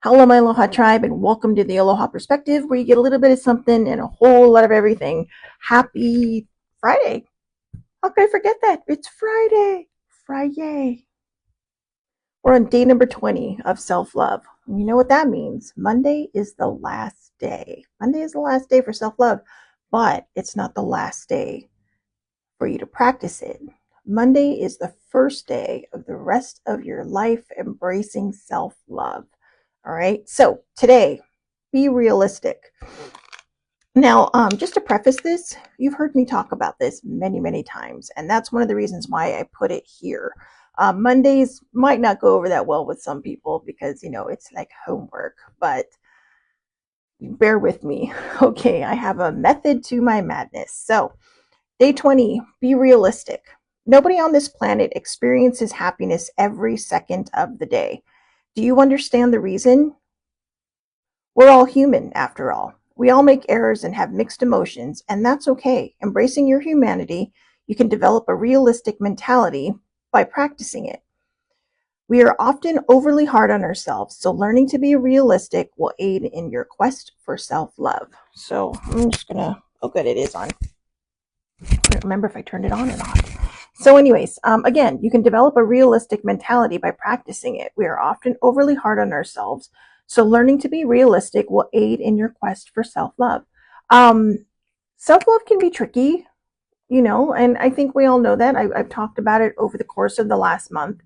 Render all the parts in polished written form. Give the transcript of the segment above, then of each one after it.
Hello, my Aloha tribe, and welcome to the Aloha Perspective, where you get a little bit of something and a whole lot of everything. Happy Friday. How could I forget that? It's Friday. Friday. We're on day number 20 of self love. You know what that means? Monday is the last day. Monday is the last day for self love, but it's not the last day for you to practice it. Monday is the first day of the rest of your life embracing self love. All right. So today, be realistic. Now, just to preface this, you've heard me talk about this many, many times, and that's one of the reasons why I put it here. Mondays might not go over that well with some people because, it's like homework, but bear with me. Okay, I have a method to my madness. So, day 20, be realistic. Nobody on this planet experiences happiness every second of the day. Do you understand the reason? We're all human, after all. We all make errors and have mixed emotions, and that's okay. Embracing your humanity, you can develop a realistic mentality by practicing it. We are often overly hard on ourselves, so learning to be realistic will aid in your quest for self love. So I'm just gonna, oh, good, it is on. I don't remember if I turned it on or not. So, anyways, again, you can develop a realistic mentality by practicing it. We are often overly hard on ourselves, so learning to be realistic will aid in your quest for self-love. Um, Self-love can be tricky, and I think we all know that. I've talked about it over the course of the last month.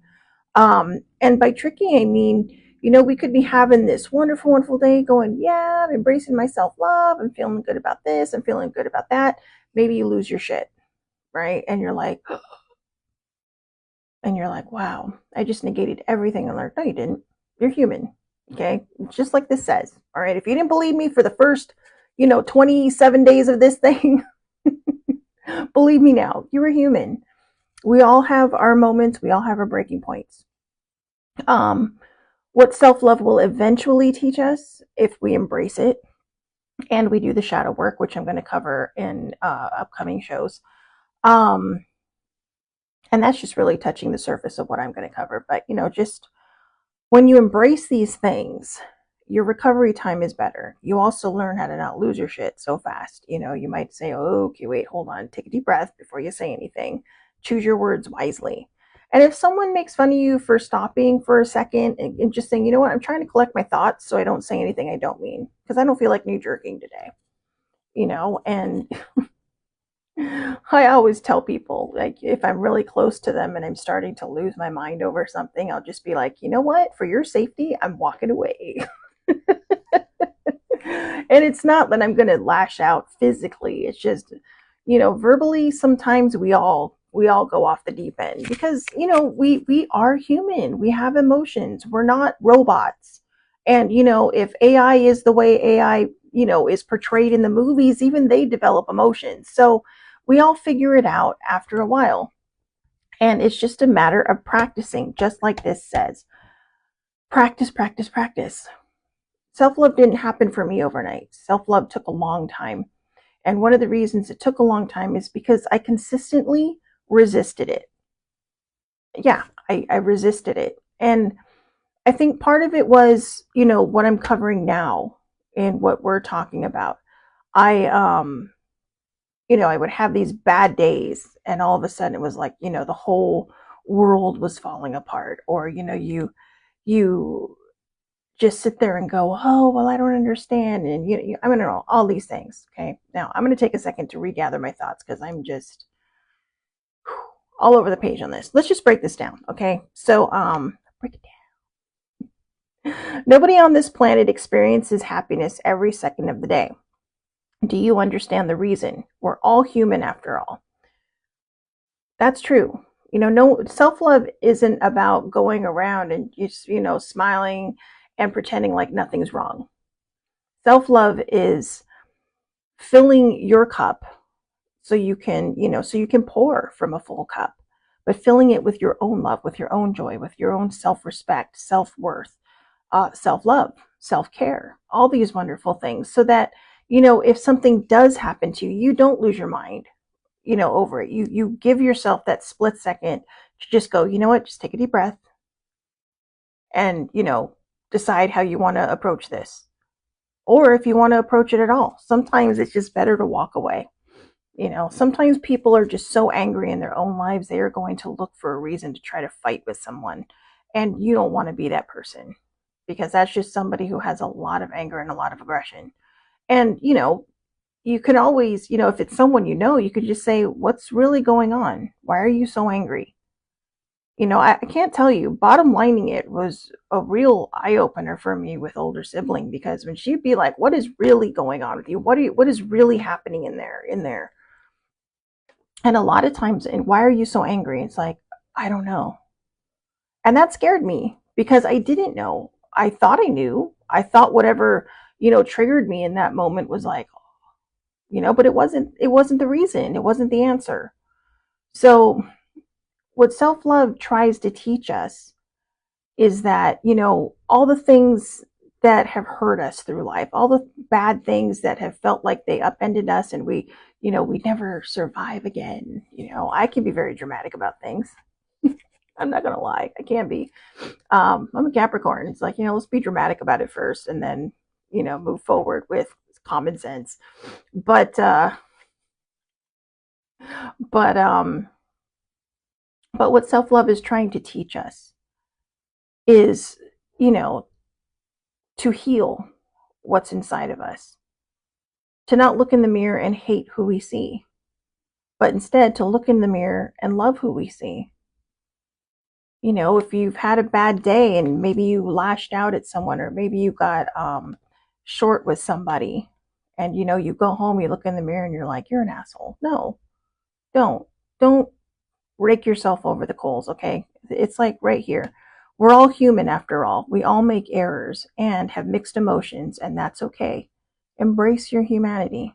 And by tricky, I mean, we could be having this wonderful, wonderful day going, yeah, I'm embracing my self-love. I'm feeling good about this. I'm feeling good about that. Maybe you lose your shit, right? And you're like, wow, I just negated everything. And like, no, you didn't. You're human. Okay. Just like this says. All right. If you didn't believe me for the first, 27 days of this thing, believe me now, you were human. We all have our moments. We all have our breaking points. Um, what self-love will eventually teach us if we embrace it and we do the shadow work, which I'm going to cover in upcoming shows. Um, and that's just really touching the surface of what I'm going to cover. But, just when you embrace these things, your recovery time is better. You also learn how to not lose your shit so fast. You might say, oh, okay, wait, hold on, take a deep breath before you say anything. Choose your words wisely. And if someone makes fun of you for stopping for a second and just saying, you know what, I'm trying to collect my thoughts so I don't say anything I don't mean, because I don't feel like knee jerking today, and I always tell people, like, if I'm really close to them and I'm starting to lose my mind over something, I'll just be like, you know what? For your safety, I'm walking away. And it's not that I'm going to lash out physically. It's just, verbally, sometimes we all go off the deep end because, we are human. We have emotions. We're not robots. And, if AI is the way AI, is portrayed in the movies, even they develop emotions. So we all figure it out after a while. And it's just a matter of practicing, just like this says. Practice, practice, practice. Self-love didn't happen for me overnight. Self-love took a long time. And one of the reasons it took a long time is because I consistently resisted it. Yeah, I resisted it. And I think part of it was, what I'm covering now and what we're talking about. I I would have these bad days and all of a sudden it was like, the whole world was falling apart. Or, you just sit there and go, oh, well, I don't understand. And, I'm going to know all these things. Okay. Now I'm going to take a second to regather my thoughts because I'm just all over the page on this. Let's just break this down. Okay. So, break it down. Nobody on this planet experiences happiness every second of the day. Do you understand the reason? We're all human after all. That's true. No, self-love isn't about going around and just, smiling and pretending like nothing's wrong. Self-love is filling your cup so you can, pour from a full cup, but filling it with your own love, with your own joy, with your own self-respect, self-worth, self-love, self-care, all these wonderful things so that, if something does happen to you, you don't lose your mind, over it. You give yourself that split second to just go, you know what, just take a deep breath and, decide how you want to approach this, or if you want to approach it at all. Sometimes it's just better to walk away. Sometimes people are just so angry in their own lives, they are going to look for a reason to try to fight with someone. And you don't want to be that person, because that's just somebody who has a lot of anger and a lot of aggression. And, you can always, if it's someone you could just say, what's really going on? Why are you so angry? I can't tell you, bottom lining it was a real eye opener for me with older sibling, because when she'd be like, what is really going on with you? What is really happening in there? And a lot of times, and why are you so angry? It's like, I don't know. And that scared me because I didn't know. I thought I knew. I thought whatever, triggered me in that moment was like, but it wasn't the reason. It wasn't the answer. So what self-love tries to teach us is that, all the things that have hurt us through life, all the bad things that have felt like they upended us and we never survive again. I can be very dramatic about things. I'm not going to lie. I can be. I'm a Capricorn. It's like, let's be dramatic about it first and then, move forward with common sense. But but what self-love is trying to teach us is, you know, to heal what's inside of us, to not look in the mirror and hate who we see, but instead to look in the mirror and love who we see. If you've had a bad day and maybe you lashed out at someone, or maybe you got short with somebody, and you go home, you look in the mirror and you're like, you're an asshole. No, don't rake yourself over the coals, okay? It's like right here. We're all human after all. We all make errors and have mixed emotions, and that's okay. Embrace your humanity.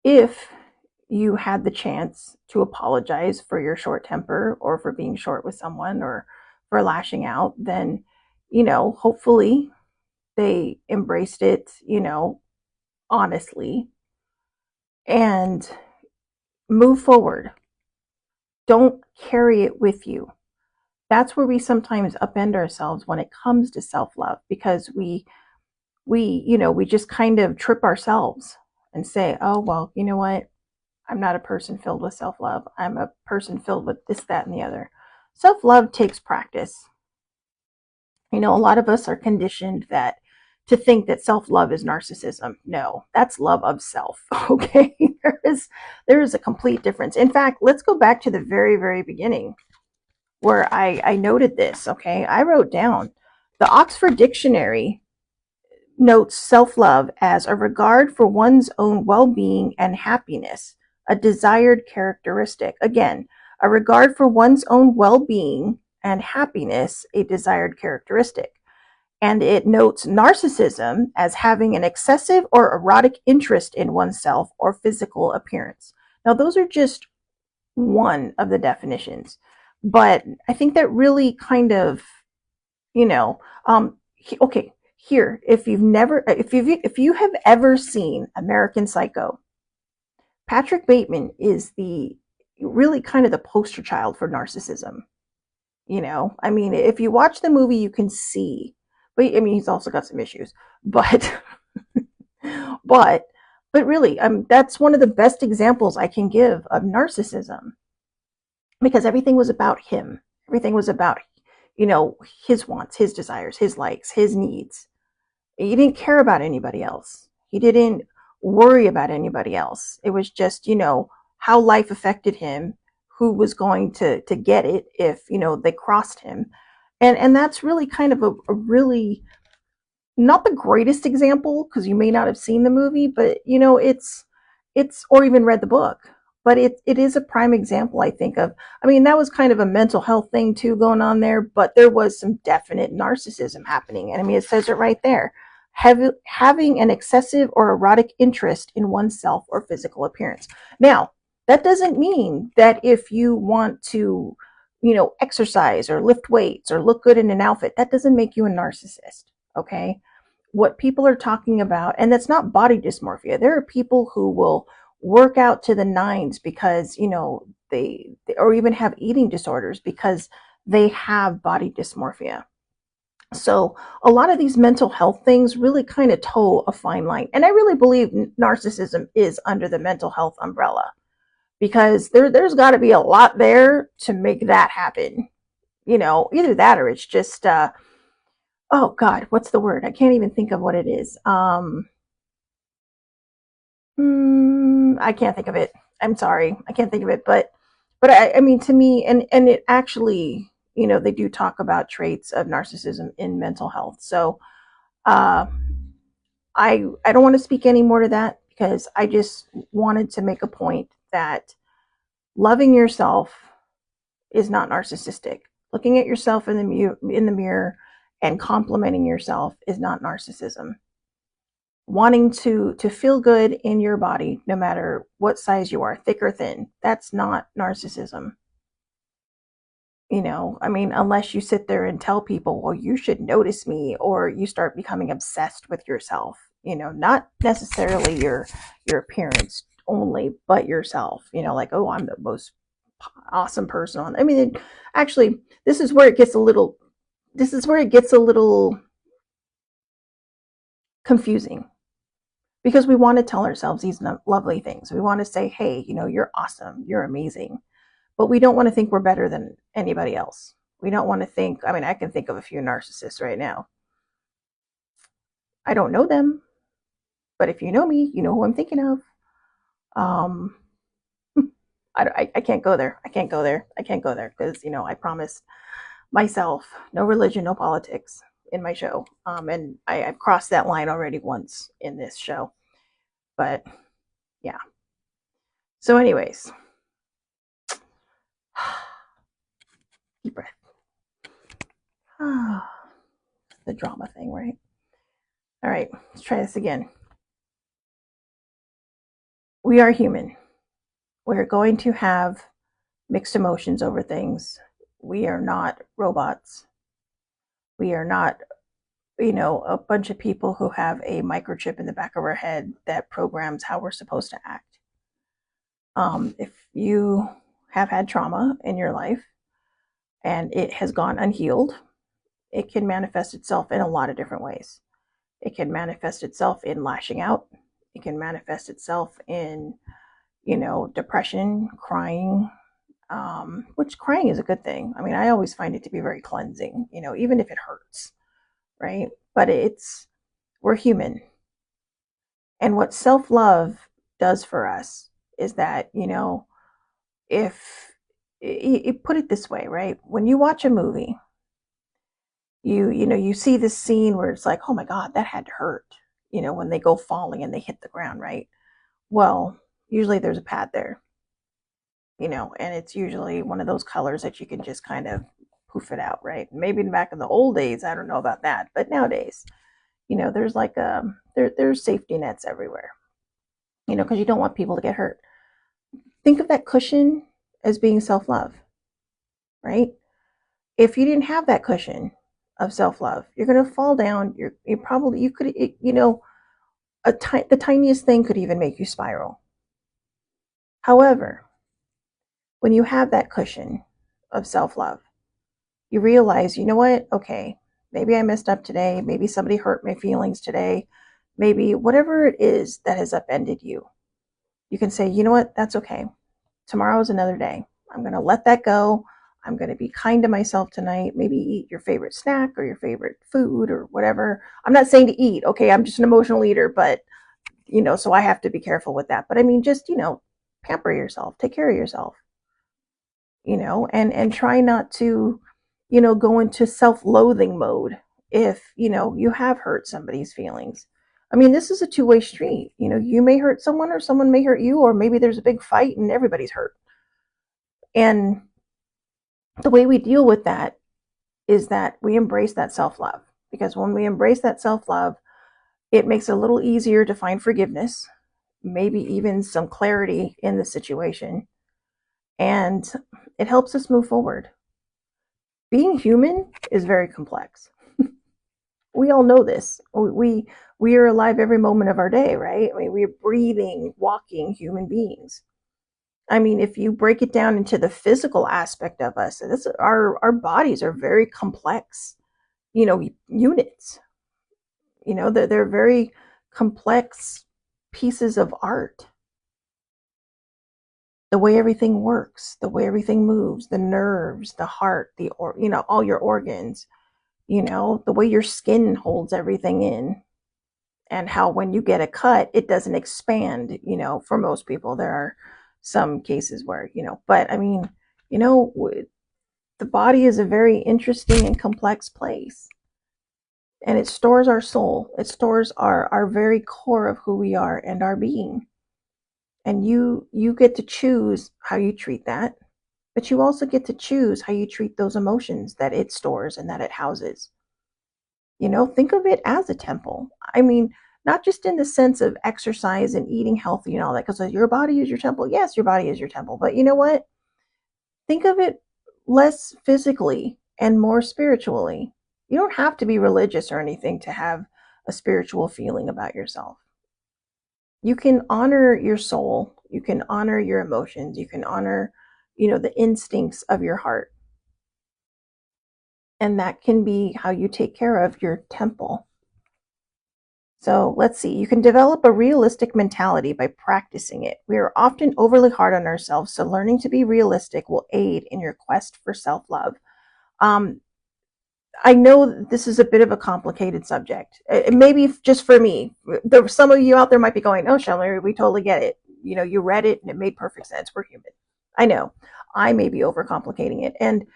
If you had the chance to apologize for your short temper, or for being short with someone, or for lashing out, then, hopefully they embraced it, honestly, and move forward. Don't carry it with you. That's where we sometimes upend ourselves when it comes to self-love, because we just kind of trip ourselves and say, oh, well, you know what? I'm not a person filled with self-love. I'm a person filled with this, that, and the other. Self-love takes practice. A lot of us are conditioned that to think that self-love is narcissism. No, that's love of self. Okay. There is a complete difference. In fact, let's go back to the very, very beginning, where I noted this. Okay. I wrote down the Oxford Dictionary notes self-love as a regard for one's own well-being and happiness, a desired characteristic. Again, a regard for one's own well-being and happiness, a desired characteristic. And it notes narcissism as having an excessive or erotic interest in oneself or physical appearance. Now, those are just one of the definitions, but I think that really kind of, okay, here, if you have ever seen American Psycho, Patrick Bateman is the really kind of the poster child for narcissism. I mean, if you watch the movie, you can see, but I mean, he's also got some issues, but but really, that's one of the best examples I can give of narcissism, because everything was about him. Everything was about, his wants, his desires, his likes, his needs. He didn't care about anybody else. He didn't worry about anybody else. It was just, how life affected him, who was going to get it if, they crossed him. And that's really kind of a really, not the greatest example, because you may not have seen the movie, but it's or even read the book. But it is a prime example, I think, of, I mean, that was kind of a mental health thing too going on there, but there was some definite narcissism happening. And I mean, it says it right there. Having an excessive or erotic interest in oneself or physical appearance. Now, that doesn't mean that if you want to, exercise or lift weights or look good in an outfit, that doesn't make you a narcissist. Okay. What people are talking about, and that's not body dysmorphia. There are people who will work out to the nines because, they or even have eating disorders because they have body dysmorphia. So a lot of these mental health things really kind of toe a fine line. And I really believe narcissism is under the mental health umbrella, because there's got to be a lot there to make that happen. Either that or it's just, oh God, what's the word? I can't even think of what it is. I can't think of it. I'm sorry, I can't think of it. But I mean, to me, and it actually, they do talk about traits of narcissism in mental health. So uh, I don't want to speak any more to that, because I just wanted to make a point that loving yourself is not narcissistic. Looking at yourself in the mirror and complimenting yourself is not narcissism. Wanting to feel good in your body, no matter what size you are, thick or thin, that's not narcissism. I mean, unless you sit there and tell people, well, you should notice me, or you start becoming obsessed with yourself, not necessarily your appearance only, but yourself, like, oh, I'm the most awesome person on. I mean, actually, this is where it gets a little confusing, because we want to tell ourselves these lovely things. We want to say, hey, you're awesome, you're amazing, but we don't want to think we're better than anybody else. We don't want to think, I mean, I can think of a few narcissists right now. I don't know them, but if you know me, you know who I'm thinking of. Um, I can't go there. I can't go there. I can't go there, because, I promised myself no religion, no politics in my show. And I've crossed that line already once in this show. But yeah. So, anyways, deep breath. The drama thing, right? All right, let's try this again. We are human. We're going to have mixed emotions over things. We are not robots. We are not, a bunch of people who have a microchip in the back of our head that programs how we're supposed to act. If you have had trauma in your life and it has gone unhealed, it can manifest itself in a lot of different ways. It can manifest itself in lashing out. It can manifest itself in, depression, crying, which crying is a good thing. I mean, I always find it to be very cleansing, even if it hurts, right? But we're human. And what self love does for us is that, if you put it this way, right? When you watch a movie, you see this scene where it's like, oh my God, that had to hurt, when they go falling and they hit the ground, right? Well, usually there's a pad there, and it's usually one of those colors that you can just kind of poof it out, right? Maybe back in the old days, I don't know about that, but nowadays, there's like there's safety nets everywhere, because you don't want people to get hurt. Think of that cushion as being self-love, right? If you didn't have that cushion of self-love, you're going to fall down. You probably, you could, the tiniest thing could even make you spiral. However, when you have that cushion of self-love, you realize, you know what? Okay, maybe I messed up today. Maybe somebody hurt my feelings today. Maybe whatever it is that has upended you, you can say, you know what? That's okay. Tomorrow is another day. I'm going to let that go. I'm going to be kind to myself tonight. Maybe eat your favorite snack or your favorite food or whatever. I'm not saying to eat. Okay, I'm just an emotional eater, but, so I have to be careful with that. But I mean, just, pamper yourself, take care of yourself, and try not to, go into self-loathing mode if, you have hurt somebody's feelings. I mean, this is a two-way street. You may hurt someone or someone may hurt you, or maybe there's a big fight and everybody's hurt. And the way we deal with that is that we embrace that self-love, because when we embrace that self-love, it makes it a little easier to find forgiveness, maybe even some clarity in the situation, and it helps us move forward. Being human is very complex. We all know this. We are alive every moment of our day, right? I mean, we're breathing, walking human beings. I mean, if you break it down into the physical aspect of us, our bodies are very complex. units. They're very complex pieces of art. The way everything works, the way everything moves, the nerves, the heart, all your organs, the way your skin holds everything in, and how when you get a cut, it doesn't expand. For most people, there are some cases where, but I mean, the body is a very interesting and complex place. And it stores our soul. It stores our very core of who we are and our being. And you get to choose how you treat that, but you also get to choose how you treat those emotions that it stores and that it houses. Think of it as a temple. I mean, not just in the sense of exercise and eating healthy and all that, because your body is your temple. Yes, your body is your temple. But you know what? Think of it less physically and more spiritually. You don't have to be religious or anything to have a spiritual feeling about yourself. You can honor your soul. You can honor your emotions. You can honor, the instincts of your heart. And that can be how you take care of your temple. So let's see, you can develop a realistic mentality by practicing it. We are often overly hard on ourselves, so learning to be realistic will aid in your quest for self-love. I know this is a bit of a complicated subject. Maybe just for me. Some of you out there might be going, oh, Shelly, we totally get it. You read it and it made perfect sense. We're human. I know. I may be overcomplicating it. And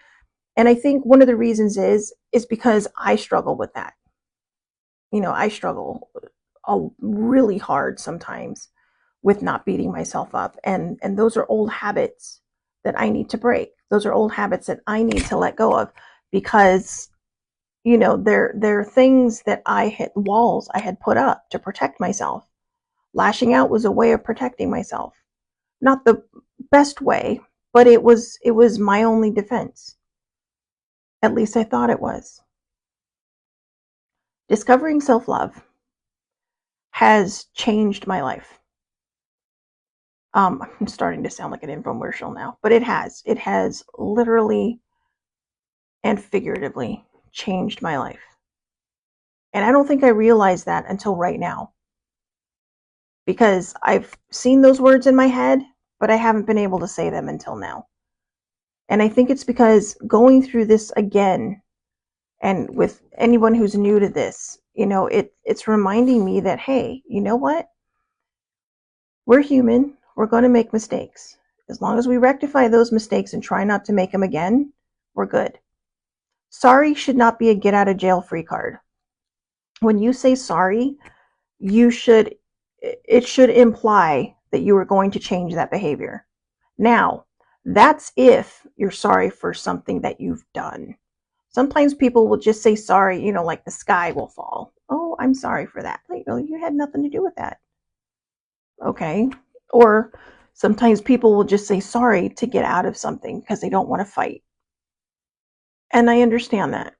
I think one of the reasons is because I struggle with that. I struggle really hard sometimes with not beating myself up. And those are old habits that I need to break. Those are old habits that I need to let go of, because they're things that walls I had put up to protect myself. Lashing out was a way of protecting myself. Not the best way, but it was my only defense. At least I thought it was. Discovering self-love has changed my life. I'm starting to sound like an infomercial now, but it has. It has literally and figuratively changed my life. And I don't think I realized that until right now, because I've seen those words in my head, but I haven't been able to say them until now. And I think it's because going through this again, and with anyone who's new to this, it's reminding me that, hey, you know what? We're human. We're going to make mistakes. As long as we rectify those mistakes and try not to make them again, we're good. Sorry should not be a get out of jail free card. When you say sorry, it should imply that you are going to change that behavior. Now, that's if you're sorry for something that you've done. Sometimes people will just say sorry, like the sky will fall. Oh, I'm sorry for that. Like, you had nothing to do with that. Okay. Or sometimes people will just say sorry to get out of something because they don't want to fight. And I understand that.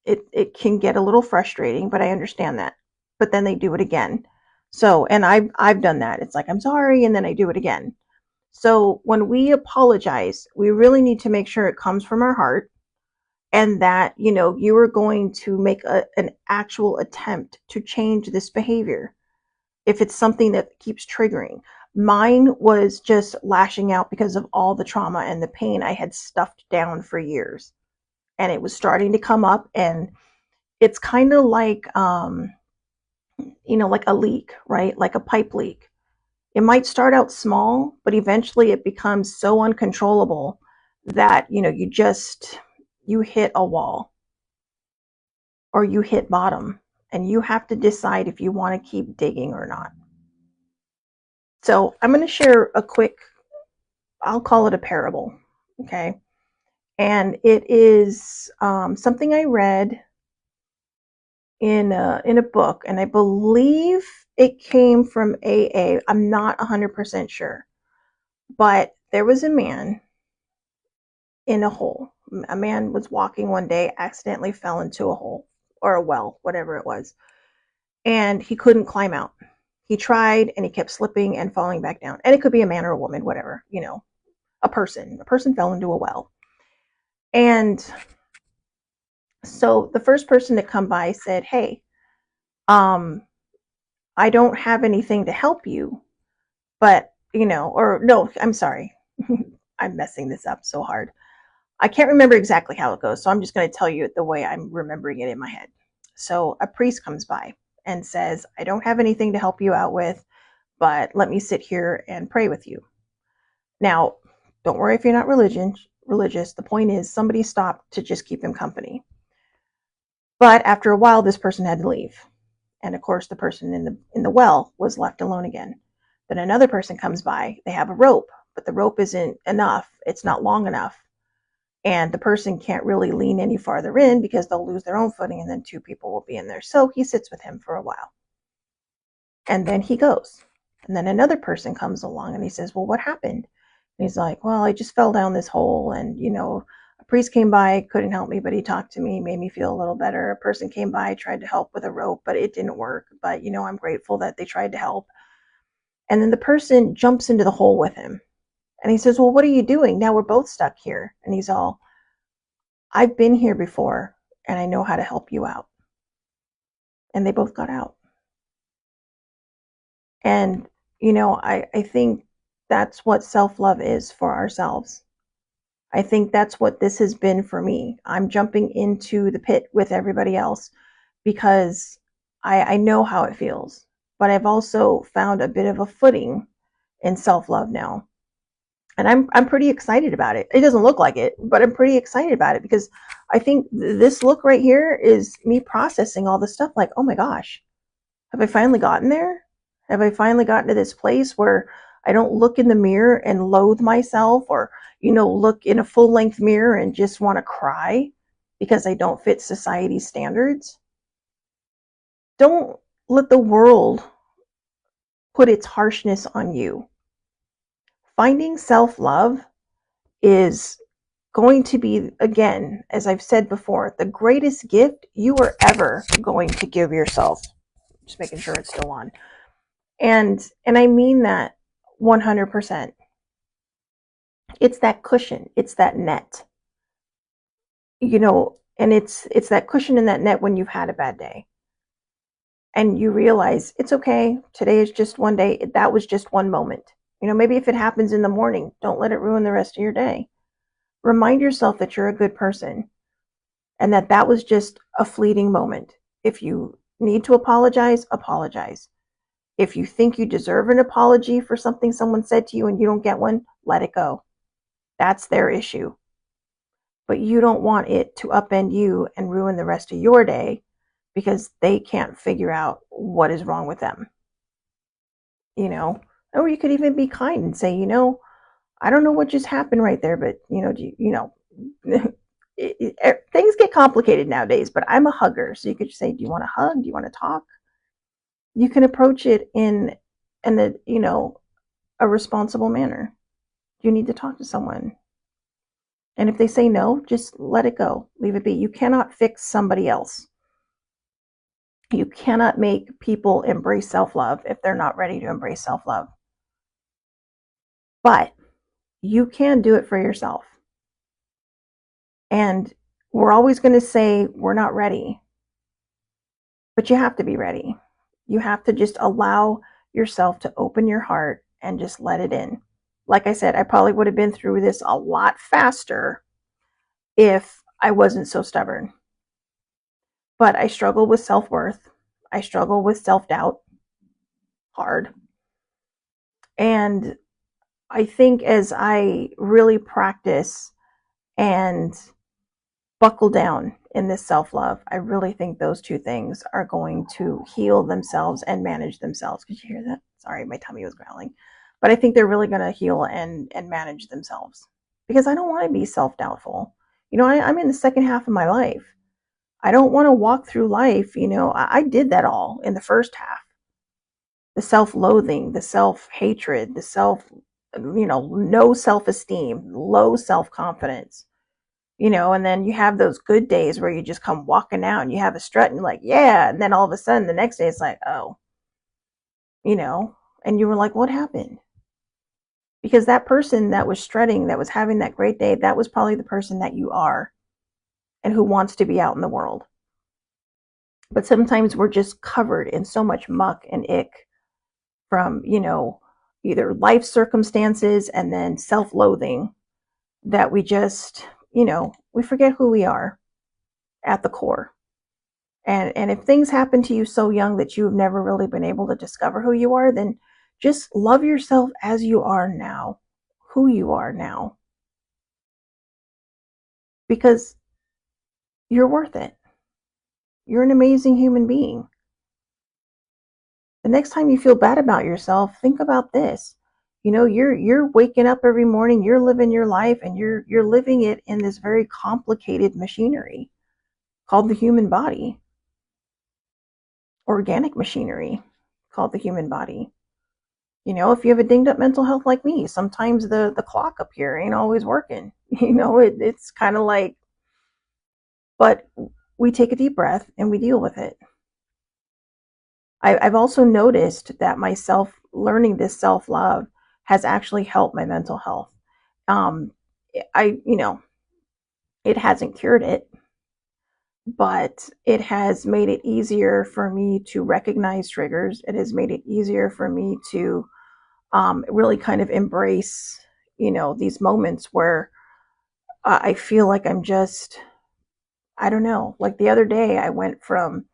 It can get a little frustrating, but I understand that. But then they do it again. So, and I've done that. It's like, I'm sorry, and then I do it again. So when we apologize, we really need to make sure it comes from our heart, and that, you are going to make an actual attempt to change this behavior. If it's something that keeps triggering. Mine was just lashing out because of all the trauma and the pain I had stuffed down for years. And it was starting to come up, and it's kind of like, like a leak, right? Like a pipe leak. It might start out small, but eventually it becomes so uncontrollable that, you hit a wall or you hit bottom, and you have to decide if you want to keep digging or not. So I'm going to share a quick, I'll call it a parable, okay? And it is something I read in a book, and I believe it came from AA. I'm not 100% sure, but there was a man in a hole. A man was walking one day, accidentally fell into a hole or a well, whatever it was, and he couldn't climb out. He tried, and he kept slipping and falling back down. And it could be a man or a woman, whatever, a person. A person fell into a well. And So the first person to come by said, hey, um, I don't have anything to help you, but, or no, I'm sorry. I'm messing this up so hard. I can't remember exactly how it goes, so I'm just going to tell you it the way I'm remembering it in my head. So a priest comes by and says, I don't have anything to help you out with, but let me sit here and pray with you. Now, don't worry if you're not religious. The point is somebody stopped to just keep him company. But after a while, this person had to leave. And of course, the person in the well was left alone again. Then another person comes by. They have a rope, but the rope isn't enough. It's not long enough. And the person can't really lean any farther in because they'll lose their own footing, and then two people will be in there. So he sits with him for a while. And then he goes. And then another person comes along and he says, well, what happened? And he's like, well, I just fell down this hole, and, a priest came by, couldn't help me, but he talked to me, made me feel a little better. A person came by, tried to help with a rope, but it didn't work. But, I'm grateful that they tried to help. And then the person jumps into the hole with him. And he says, well, what are you doing? Now we're both stuck here. And he's all, I've been here before, and I know how to help you out. And they both got out. And, I think that's what self-love is for ourselves. I think that's what this has been for me. I'm jumping into the pit with everybody else because I know how it feels. But I've also found a bit of a footing in self-love now. And I'm pretty excited about it. It doesn't look like it, but I'm pretty excited about it because I think this look right here is me processing all the stuff like, oh my gosh, have I finally gotten there? Have I finally gotten to this place where I don't look in the mirror and loathe myself, or, look in a full length mirror and just want to cry because I don't fit society's standards? Don't let the world put its harshness on you. Finding self-love is going to be, again, as I've said before, the greatest gift you are ever going to give yourself. Just making sure it's still on. And I mean that 100%. It's that cushion. It's that net. And it's that cushion and that net when you've had a bad day. And you realize it's okay. Today is just one day. That was just one moment. Maybe if it happens in the morning, don't let it ruin the rest of your day. Remind yourself that you're a good person and that was just a fleeting moment. If you need to apologize, apologize. If you think you deserve an apology for something someone said to you and you don't get one, let it go. That's their issue. But you don't want it to upend you and ruin the rest of your day because they can't figure out what is wrong with them. Or you could even be kind and say, I don't know what just happened right there, but things get complicated nowadays, but I'm a hugger. So you could just say, do you want to hug? Do you want to talk? You can approach it in a responsible manner. You need to talk to someone. And if they say no, just let it go. Leave it be. You cannot fix somebody else. You cannot make people embrace self-love if they're not ready to embrace self-love. But you can do it for yourself. And we're always going to say we're not ready. But you have to be ready. You have to just allow yourself to open your heart and just let it in. Like I said, I probably would have been through this a lot faster if I wasn't so stubborn. But I struggle with self-worth. I struggle with self-doubt hard. And I think as I really practice and buckle down in this self-love, I really think those two things are going to heal themselves and manage themselves. Could you hear that? Sorry, my tummy was growling. But I think they're really going to heal and manage themselves because I don't want to be self-doubtful. I'm in the second half of my life. I don't want to walk through life. I did that all in the first half. The self-loathing, the self-hatred, no self-esteem, low self-confidence, and then you have those good days where you just come walking out and you have a strut and you're like, yeah. And then all of a sudden the next day it's like, oh, and you were like, what happened? Because that person that was strutting, that was having that great day, that was probably the person that you are. and who wants to be out in the world. But sometimes we're just covered in so much muck and ick from, either life circumstances and then self-loathing that we just, we forget who we are at the core. And if things happen to you so young that you've never really been able to discover who you are, then just love yourself as you are now, who you are now, because you're worth it. You're an amazing human being. The next time you feel bad about yourself, think about this. You're waking up every morning, you're living your life, and you're living it in this very complicated machinery called the human body. Organic machinery called the human body. If you have a dinged up mental health like me, sometimes the clock up here ain't always working. It's kind of like, but we take a deep breath and we deal with it. I've also noticed that myself learning this self-love has actually helped my mental health. Um, it hasn't cured it, but it has made it easier for me to recognize triggers. It has made it easier for me to really kind of embrace, these moments where I feel like I'm just, I don't know, like the other day I went from,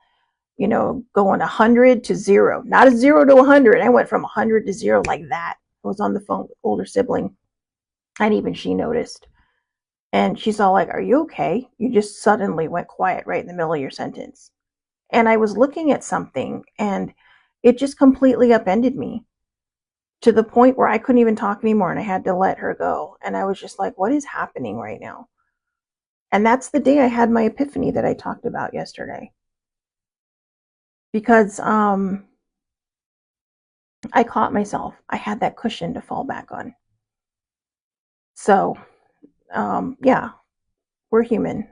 going 100 to 0, not a 0 to 100. I went from 100 to 0 like that. I was on the phone with older sibling, and even she noticed. And she's all like, "Are you okay? You just suddenly went quiet right in the middle of your sentence." And I was looking at something, and it just completely upended me to the point where I couldn't even talk anymore, and I had to let her go. And I was just like, what is happening right now? And that's the day I had my epiphany that I talked about yesterday. Because I caught myself. I had that cushion to fall back on. So, yeah, we're human.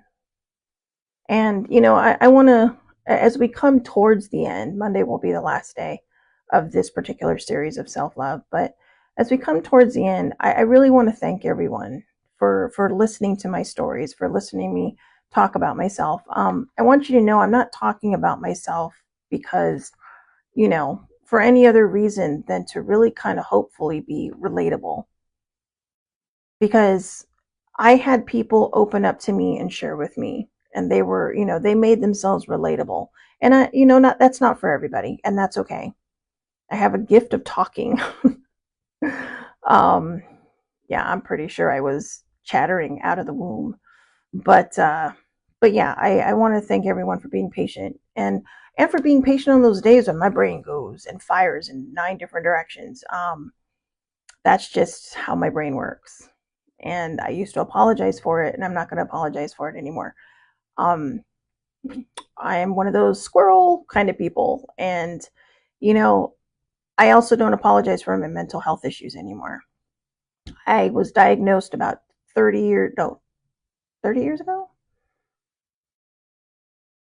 And, I want to, as we come towards the end, Monday will be the last day of this particular series of self-love. But as we come towards the end, I really want to thank everyone for listening to my stories, for listening to me talk about myself. I want you to know I'm not talking about myself because, for any other reason than to really kind of hopefully be relatable. Because I had people open up to me and share with me, and they were, they made themselves relatable. And not that's not for everybody, and that's okay. I have a gift of talking. um, yeah, I'm pretty sure I was chattering out of the womb, but yeah, I want to thank everyone for being patient and for being patient on those days when my brain goes and fires in 9 different directions. That's just how my brain works. And I used to apologize for it, and I'm not going to apologize for it anymore. Um, I am one of those squirrel kind of people. And, I also don't apologize for my mental health issues anymore. I was diagnosed about 30 years ago?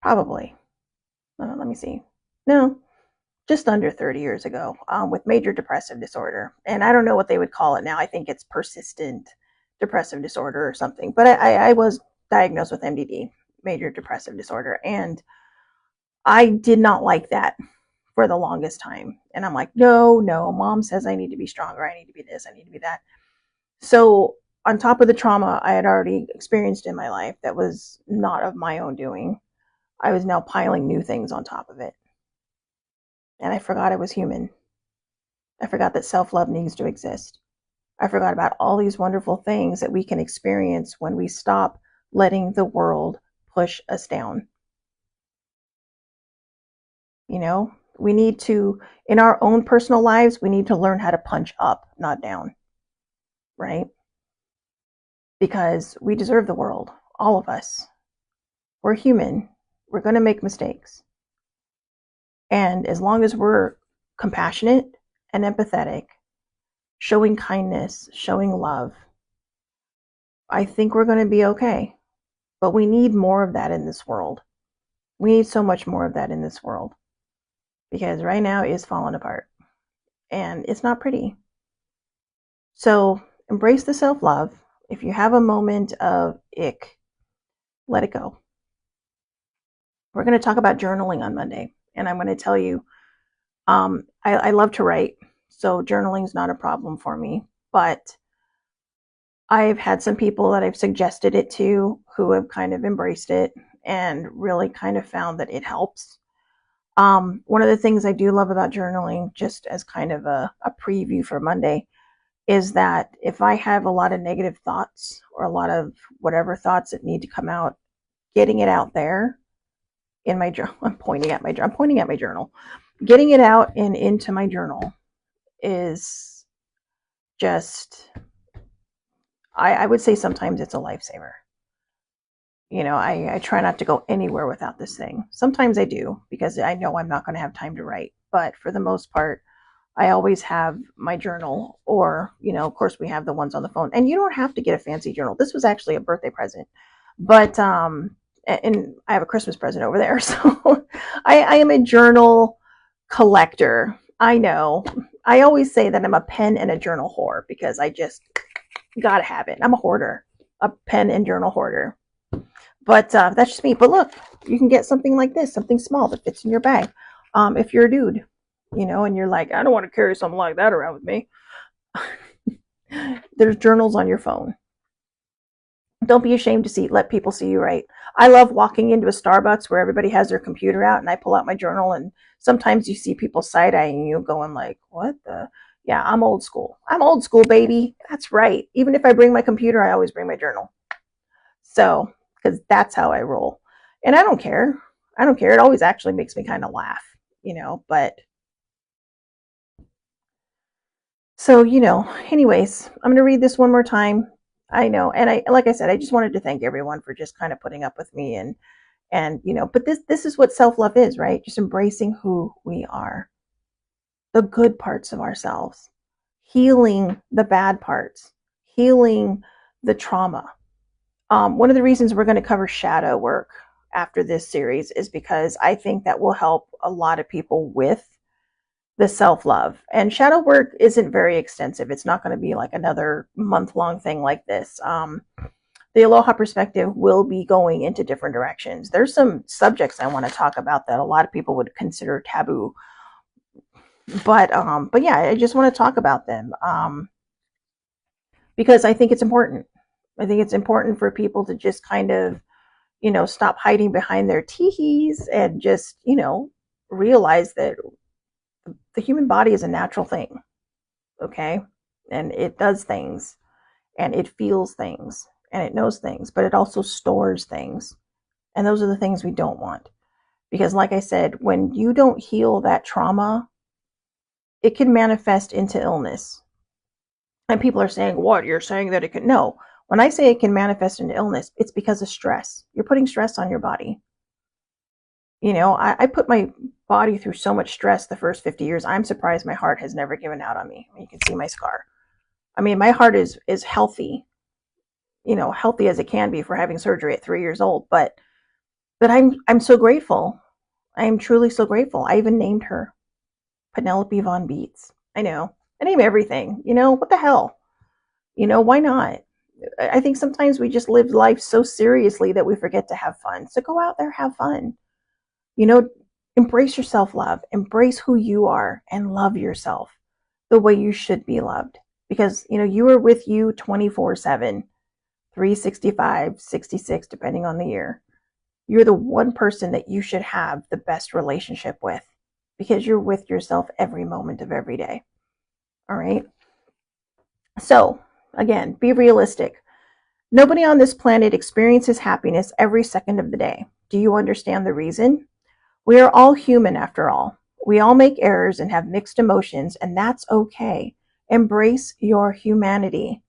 Probably. Let me see. No, just under 30 years ago, with major depressive disorder. And I don't know what they would call it now. I think it's persistent depressive disorder or something. But I was diagnosed with MDD, major depressive disorder. And I did not like that for the longest time. And I'm like, no, mom says I need to be stronger. I need to be this. I need to be that. So, on top of the trauma I had already experienced in my life that was not of my own doing, I was now piling new things on top of it. And I forgot I was human. I forgot that self-love needs to exist. I forgot about all these wonderful things that we can experience when we stop letting the world push us down. We need to, in our own personal lives, we need to learn how to punch up, not down, right? Because we deserve the world, all of us. We're human. We're going to make mistakes. And as long as we're compassionate and empathetic, showing kindness, showing love, I think we're going to be okay. But we need more of that in this world. We need so much more of that in this world. Because right now it's falling apart. And it's not pretty. So embrace the self-love. If you have a moment of ick, let it go. We're going to talk about journaling on Monday. And I'm going to tell you, I love to write, so journaling is not a problem for me. But I've had some people that I've suggested it to who have kind of embraced it and really kind of found that it helps. One of the things I do love about journaling, just as kind of a preview for Monday, is that if I have a lot of negative thoughts or a lot of whatever thoughts that need to come out, getting it out there in my journal. I'm pointing at my journal. Getting it out and into my journal is just, I would say sometimes it's a lifesaver. I try not to go anywhere without this thing. Sometimes I do because I know I'm not going to have time to write. But for the most part, I always have my journal, or, of course we have the ones on the phone. And you don't have to get a fancy journal. This was actually a birthday present. But, and I have a Christmas present over there. So I am a journal collector. I know. I always say that I'm a pen and a journal whore because I just got to have it. I'm a hoarder, a pen and journal hoarder. But that's just me. But look, you can get something like this, something small that fits in your bag. If you're a dude, and you're like, I don't want to carry something like that around with me. There's journals on your phone. Don't be ashamed to let people see you write. I love walking into a Starbucks where everybody has their computer out and I pull out my journal, and sometimes you see people side-eyeing you going like, what the? Yeah, I'm old school. I'm old school, baby. That's right. Even if I bring my computer, I always bring my journal. So, because that's how I roll. And I don't care. I don't care. It always actually makes me kind of laugh, but so, anyways, I'm going to read this one more time. I know. And like I said, I just wanted to thank everyone for just kind of putting up with me and, but this is what self-love is, right? Just embracing who we are, the good parts of ourselves, healing the bad parts, healing the trauma. One of the reasons we're going to cover shadow work after this series is because I think that will help a lot of people with the self-love. And shadow work isn't very extensive. It's not going to be like another month-long thing like this. The Aloha Perspective will be going into different directions. There's some subjects I want to talk about that a lot of people would consider taboo. But yeah, I just want to talk about them because I think it's important. I think it's important for people to just kind of, stop hiding behind their teehees and just, realize that the human body is a natural thing, okay? And it does things, and it feels things, and it knows things, but it also stores things. And those are the things we don't want. Because like I said, when you don't heal that trauma, it can manifest into illness. And people are saying, what? You're saying that it can? No. When I say it can manifest into illness, it's because of stress. You're putting stress on your body. I put my body through so much stress the first 50 years. I'm surprised my heart has never given out on me. You can see my scar. I mean, my heart is healthy, healthy as it can be for having surgery at 3 years old. But I'm so grateful. I am truly so grateful. I even named her Penelope Von Beets. I know. I name everything. What the hell? Why not? I think sometimes we just live life so seriously that we forget to have fun. So go out there, have fun. Embrace your self-love, embrace who you are, and love yourself the way you should be loved. Because, you are with you 24/7, 365, 66, depending on the year. You're the one person that you should have the best relationship with because you're with yourself every moment of every day. All right. So, again, be realistic. Nobody on this planet experiences happiness every second of the day. Do you understand the reason? We are all human after all. We all make errors and have mixed emotions, and that's okay. Embrace your humanity.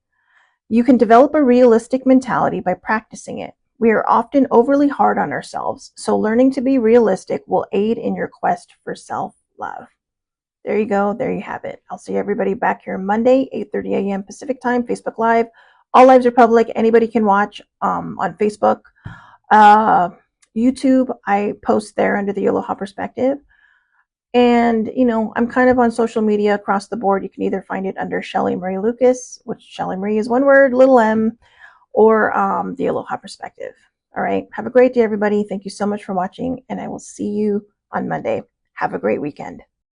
You can develop a realistic mentality by practicing it. We are often overly hard on ourselves, so learning to be realistic will aid in your quest for self-love. There you go. There you have it. I'll see everybody back here Monday, 8:30 a.m. Pacific time, Facebook Live. All lives are public. Anybody can watch on Facebook. YouTube, I post there under the Aloha Perspective. And, I'm kind of on social media across the board. You can either find it under Shelly Marie Lucas, which Shelly Marie is one word, little m, or the Aloha Perspective. All right. Have a great day, everybody. Thank you so much for watching, and I will see you on Monday. Have a great weekend.